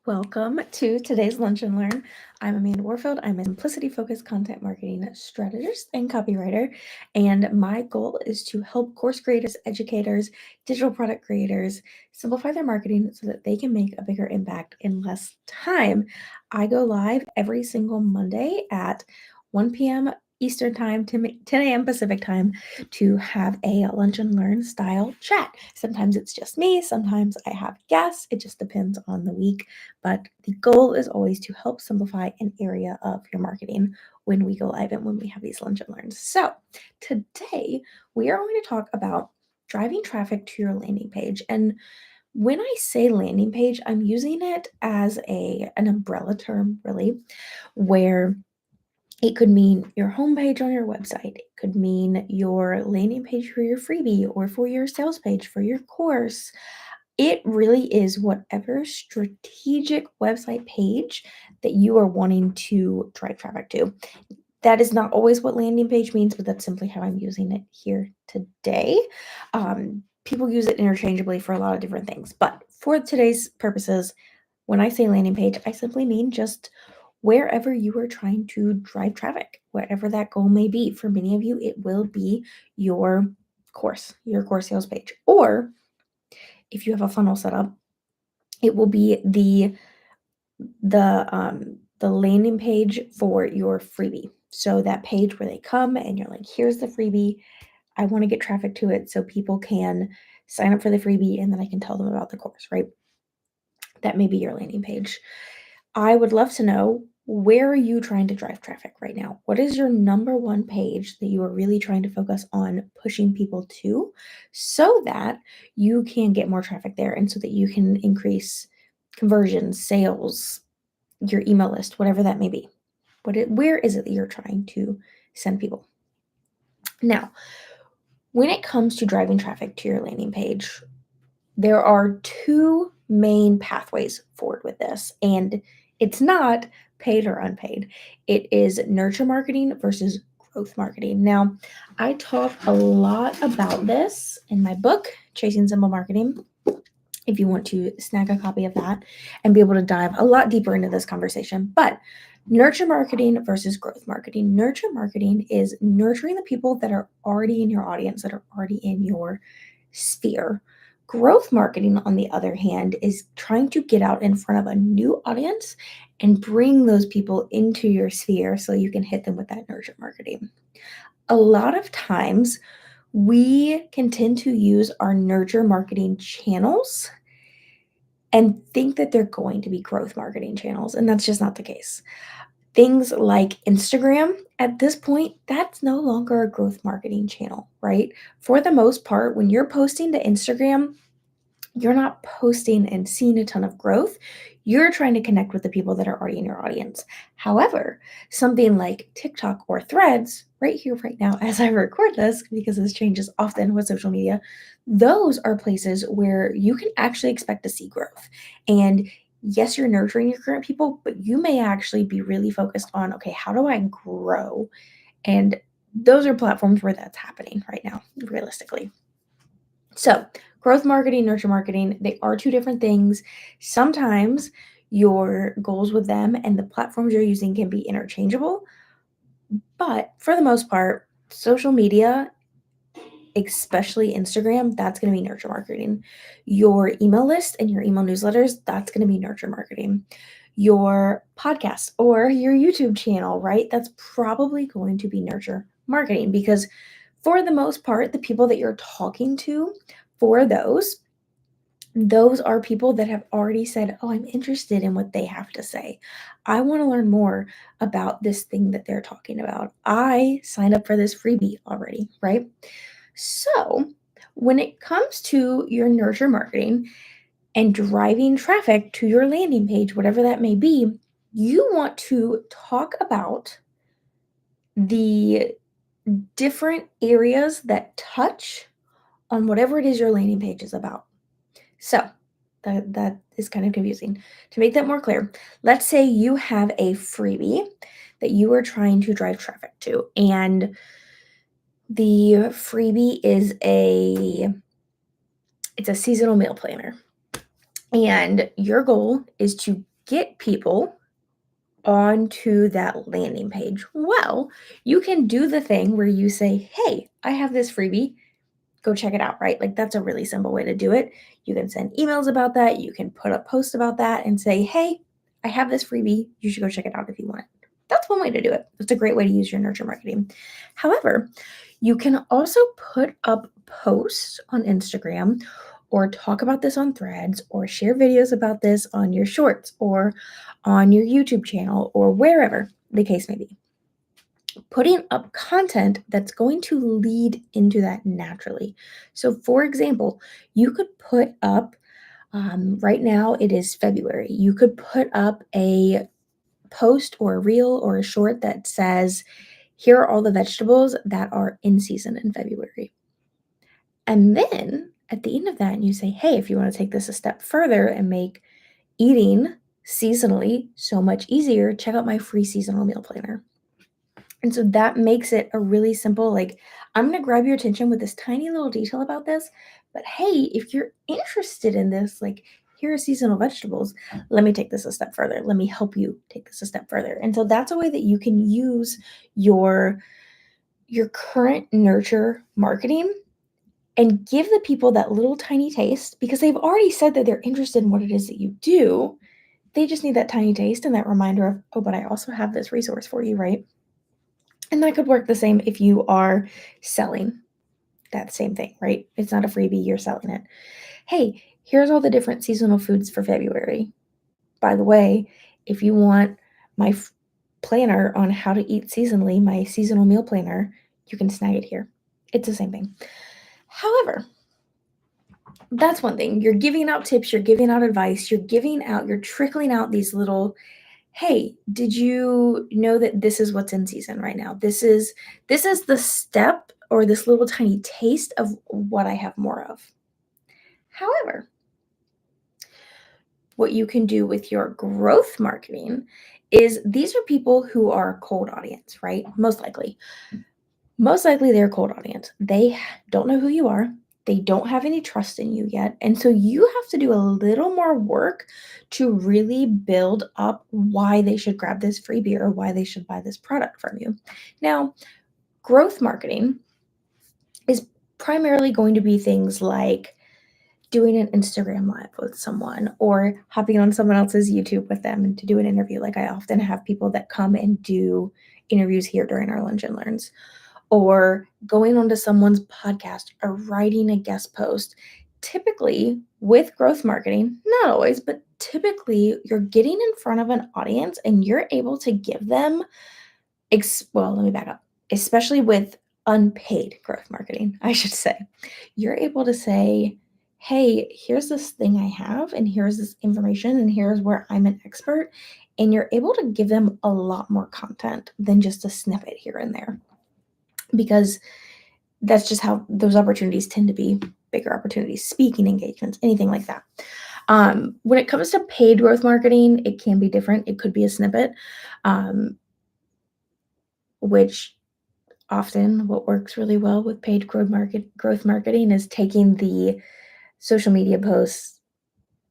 Welcome to today's Lunch and Learn. I'm Amanda Warfield. I'm a simplicity-focused content marketing strategist and copywriter, and my goal is to help course creators, educators, digital product creators simplify their marketing so that they can make a bigger impact in less time. I go live every single Monday at 1 p.m. Eastern Time to 10 a.m. Pacific Time to have a lunch and learn style chat. Sometimes it's just me, sometimes I have guests. It just depends on the week. But the goal is always to help simplify an area of your marketing when we go live and when we have these lunch and learns. So today we are going to talk about driving traffic to your landing page. And when I say landing page, I'm using it as an umbrella term, really, where it could mean your homepage on your website. It could mean your landing page for your freebie or for your sales page for your course. It really is whatever strategic website page that you are wanting to drive traffic to. That is not always what landing page means, but that's simply how I'm using it here today. People use it interchangeably for a lot of different things, but for today's purposes, when I say landing page, I simply mean just wherever you are trying to drive traffic, whatever that goal may be. For many of you, it will be your your course sales page, or if you have a funnel set up, it will be the landing page for your freebie. So that page where they come and you're like, here's the freebie. I want to get traffic to it so people can sign up for the freebie and then I can tell them about the course, right? That may be your landing page. I would love to know, where are you trying to drive traffic right now? What is your number one page that you are really trying to focus on pushing people to so that you can get more traffic there and so that you can increase conversions, sales, your email list, whatever that may be? Where is it that you're trying to send people? Now, when it comes to driving traffic to your landing page, there are two main pathways forward with this, and it's not paid or unpaid. It is nurture marketing versus growth marketing. Now, I talk a lot about this in my book, Chasing Simple Marketing, if you want to snag a copy of that and be able to dive a lot deeper into this conversation. But nurture marketing versus growth marketing. Nurture marketing is nurturing the people that are already in your audience, that are already in your sphere. Growth marketing, on the other hand, is trying to get out in front of a new audience and bring those people into your sphere so you can hit them with that nurture marketing. A lot of times, we can tend to use our nurture marketing channels and think that they're going to be growth marketing channels, and that's just not the case. Things like Instagram, at this point, that's no longer a growth marketing channel, right? For the most part, when you're posting to Instagram, you're not posting and seeing a ton of growth. You're trying to connect with the people that are already in your audience. However, something like TikTok or Threads, right here, right now, as I record this, because this changes often with social media, those are places where you can actually expect to see growth. And yes, you're nurturing your current people, but you may actually be really focused on, okay, how do I grow? And those are platforms where that's happening right now, realistically. So, growth marketing, nurture marketing, they are two different things. Sometimes your goals with them and the platforms you're using can be interchangeable, but for the most part, social media, especially Instagram, that's going to be nurture marketing. Your email list and your email newsletters, that's going to be nurture marketing. Your podcast or your YouTube channel, right? That's probably going to be nurture marketing because for the most part, the people that you're talking to for those are people that have already said, oh, I'm interested in what they have to say. I want to learn more about this thing that they're talking about. I signed up for this freebie already, right? So when it comes to your nurture marketing and driving traffic to your landing page, whatever that may be, you want to talk about the different areas that touch on whatever it is your landing page is about. So that is kind of confusing. To make that more clear, let's say you have a freebie that you are trying to drive traffic to, and the freebie is it's a seasonal meal planner. And your goal is to get people onto that landing page? Well, you can do the thing where you say, "Hey, I have this freebie. Go check it out," right? Like that's a really simple way to do it. You can send emails about that. You can put up posts about that and say, "Hey, I have this freebie. You should go check it out if you want." That's one way to do it. It's a great way to use your nurture marketing. However, you can also put up posts on Instagram or talk about this on threads or share videos about this on your shorts or on your YouTube channel or wherever the case may be. Putting up content that's going to lead into that naturally. So, for example, you could put up, right now it is February, you could put up a post or a reel or a short that says, "Here are all the vegetables that are in season in February." And then at the end of that, you say, "Hey, if you want to take this a step further and make eating seasonally so much easier, check out my free seasonal meal planner." And so that makes it a really simple, like, I'm going to grab your attention with this tiny little detail about this. But hey, if you're interested in this, like, here are seasonal vegetables. Let me take this a step further. Let me help you take this a step further. And so that's a way that you can use your current nurture marketing and give the people that little tiny taste because they've already said that they're interested in what it is that you do. They just need that tiny taste and that reminder of, oh, but I also have this resource for you, right? And that could work the same if you are selling that same thing, right? It's not a freebie, you're selling it. Hey, here's all the different seasonal foods for February. By the way, if you want my planner on how to eat seasonally, my seasonal meal planner, you can snag it here. It's the same thing. However, that's one thing. You're giving out tips, you're giving out advice, you're trickling out these little, hey, did you know that this is what's in season right now? This is the step or this little tiny taste of what I have more of. However, what you can do with your growth marketing is these are people who are cold audience, right? Most likely. Most likely they're a cold audience. They don't know who you are. They don't have any trust in you yet. And so you have to do a little more work to really build up why they should grab this freebie or why they should buy this product from you. Now, growth marketing is primarily going to be things like doing an Instagram live with someone or hopping on someone else's YouTube with them and to do an interview. Like I often have people that come and do interviews here during our lunch and learns or going onto someone's podcast or writing a guest post. Typically, with growth marketing, not always, but typically, you're getting in front of an audience and you're able to give them, well, let me back up, especially with unpaid growth marketing, I should say. You're able to say, hey, here's this thing I have, and here's this information, and here's where I'm an expert. And you're able to give them a lot more content than just a snippet here and there because that's just how those opportunities tend to be bigger opportunities, speaking engagements, anything like that. When it comes to paid growth marketing, it can be different. It could be a snippet, which often what works really well with paid growth marketing is taking the social media posts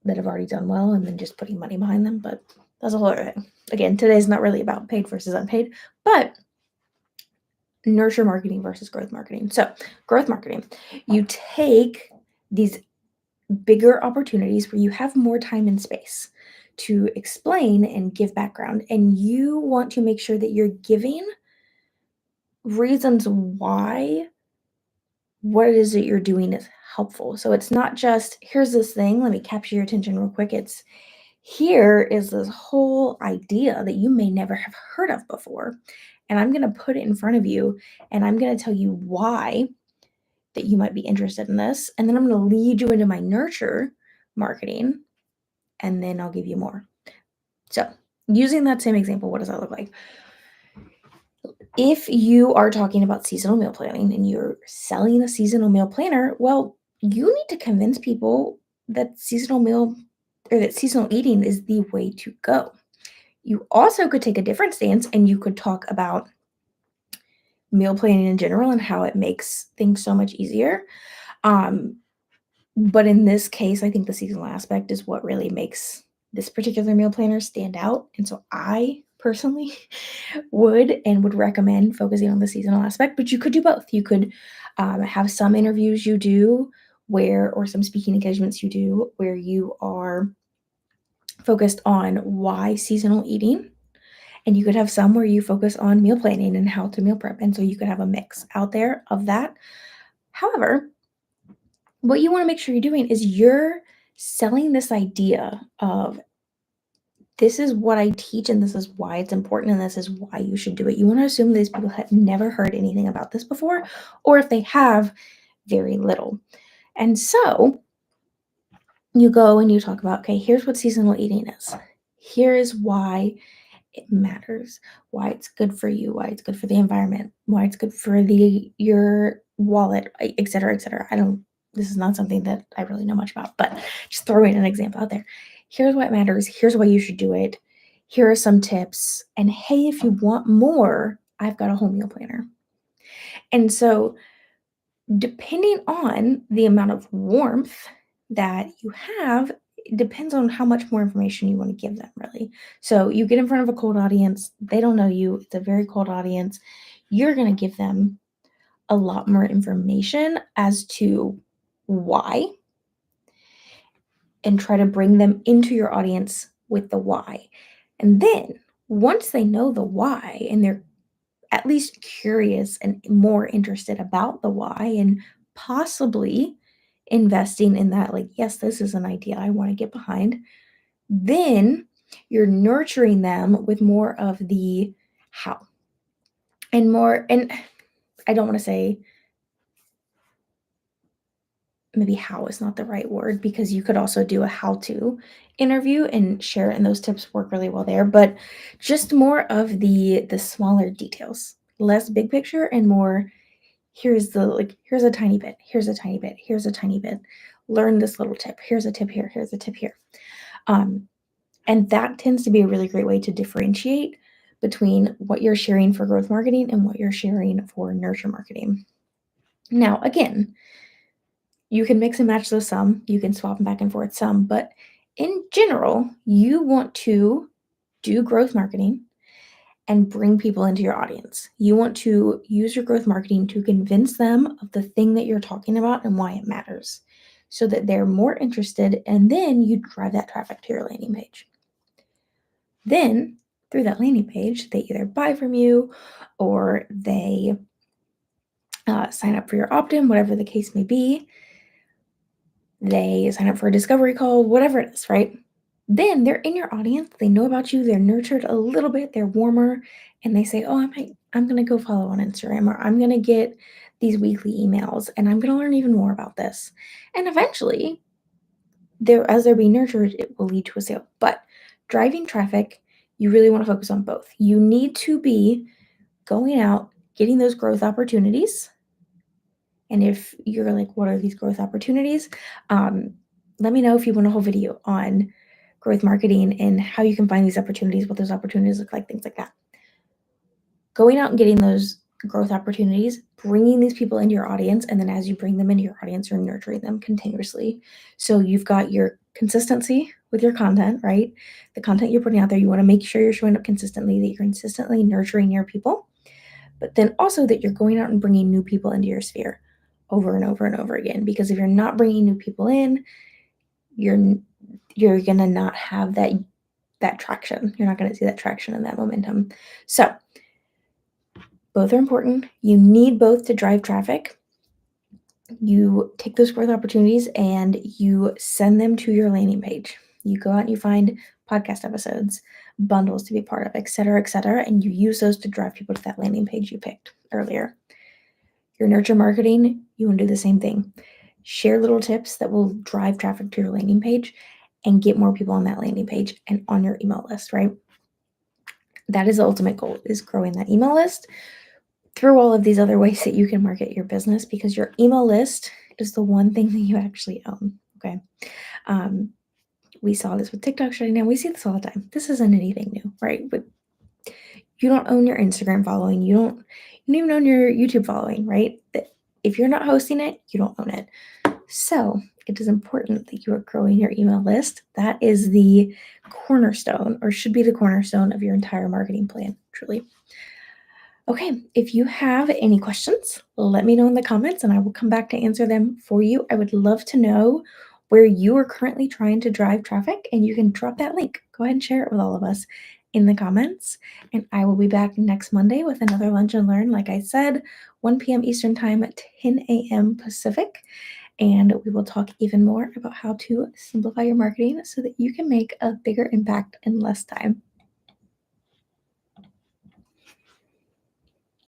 that have already done well and then just putting money behind them. But that's a whole other thing. Again, today's not really about paid versus unpaid, but nurture marketing versus growth marketing. So, growth marketing, you take these bigger opportunities where you have more time and space to explain and give background, and you want to make sure that you're giving reasons why what it is that you're doing is helpful. So, it's not just here's this thing, let me capture your attention real quick. It's here is this whole idea that you may never have heard of before. And I'm going to put it in front of you and I'm going to tell you why that you might be interested in this. And then I'm going to lead you into my nurture marketing and then I'll give you more. So, using that same example, what does that look like? If you are talking about seasonal meal planning and you're selling a seasonal meal planner, well, you need to convince people that seasonal meal or that seasonal eating is the way to go. You also could take a different stance and you could talk about meal planning in general and how it makes things so much easier. But in this case, I think the seasonal aspect is what really makes this particular meal planner stand out. And so I personally would recommend focusing on the seasonal aspect, but you could do both. You could have some interviews you do or some speaking engagements you do where you are focused on why seasonal eating. And you could have some where you focus on meal planning and how to meal prep. And so you could have a mix out there of that. However, what you want to make sure you're doing is you're selling this idea of this is what I teach and this is why it's important and this is why you should do it. You want to assume these people have never heard anything about this before, or if they have, very little. And so you go and you talk about, okay, here's what seasonal eating is. Here is why it matters, why it's good for you, why it's good for the environment, why it's good for your wallet, et cetera, et cetera. This is not something that I really know much about, but just throwing an example out there. Here's why it matters. Here's why you should do it. Here are some tips. And hey, if you want more, I've got a whole meal planner. And so depending on the amount of warmth that you have, it depends on how much more information you want to give them, really. So you get in front of a cold audience, they don't know you, it's a very cold audience. You're going to give them a lot more information as to why and try to bring them into your audience with the why. And then once they know the why and they're at least curious and more interested about the why and possibly investing in that, like, yes, this is an idea I want to get behind, then you're nurturing them with more of the how and more. And I don't want to say maybe how is not the right word because you could also do a how to interview and share it, and those tips work really well there, but just more of the smaller details, less big picture and more here's a tiny bit, here's a tiny bit, here's a tiny bit, learn this little tip, here's a tip here, here's a tip here. And that tends to be a really great way to differentiate between what you're sharing for growth marketing and what you're sharing for nurture marketing. Now, again, you can mix and match those some, you can swap them back and forth some, but in general, you want to do growth marketing and bring people into your audience. You want to use your growth marketing to convince them of the thing that you're talking about and why it matters so that they're more interested, and then you drive that traffic to your landing page. Then, through that landing page, they either buy from you or they sign up for your opt-in, whatever the case may be. They sign up for a discovery call, whatever it is, right? Then they're in your audience, they know about you, they're nurtured a little bit, they're warmer, and they say, oh, I'm gonna go follow on Instagram, or I'm gonna get these weekly emails, and I'm gonna learn even more about this. And eventually, as they're being nurtured, it will lead to a sale. But driving traffic, you really want to focus on both. You need to be going out, getting those growth opportunities. And if you're like, what are these growth opportunities? Let me know if you want a whole video on growth marketing and how you can find these opportunities, what those opportunities look like, things like that. Going out and getting those growth opportunities, bringing these people into your audience, and then as you bring them into your audience, you're nurturing them continuously. So you've got your consistency with your content, right? The content you're putting out there, you want to make sure you're showing up consistently, that you're consistently nurturing your people, but then also that you're going out and bringing new people into your sphere over and over and over again. Because if you're not bringing new people in, you're gonna not have that traction. You're not gonna see that traction and that momentum. So both are important. You need both to drive traffic. You take those growth opportunities and you send them to your landing page. You go out and you find podcast episodes, bundles to be part of, et cetera, and you use those to drive people to that landing page you picked earlier. Your nurture marketing, you want to do the same thing. Share little tips that will drive traffic to your landing page and get more people on that landing page and on your email list, right? That is the ultimate goal, is growing that email list through all of these other ways that you can market your business, because your email list is the one thing that you actually own, okay? We saw this with TikTok shutting down. We see this all the time. This isn't anything new, right? But you don't own your Instagram following. You don't even own your YouTube following, right? If you're not hosting it, you don't own it. So it is important that you are growing your email list. That is the cornerstone, or should be the cornerstone of your entire marketing plan, truly. Okay, if you have any questions, let me know in the comments and I will come back to answer them for you. I would love to know where you are currently trying to drive traffic, and you can drop that link. Go ahead and share it with all of us in the comments. And I will be back next Monday with another Lunch and Learn, like I said, 1 p.m. Eastern Time, 10 a.m. Pacific. And we will talk even more about how to simplify your marketing so that you can make a bigger impact in less time.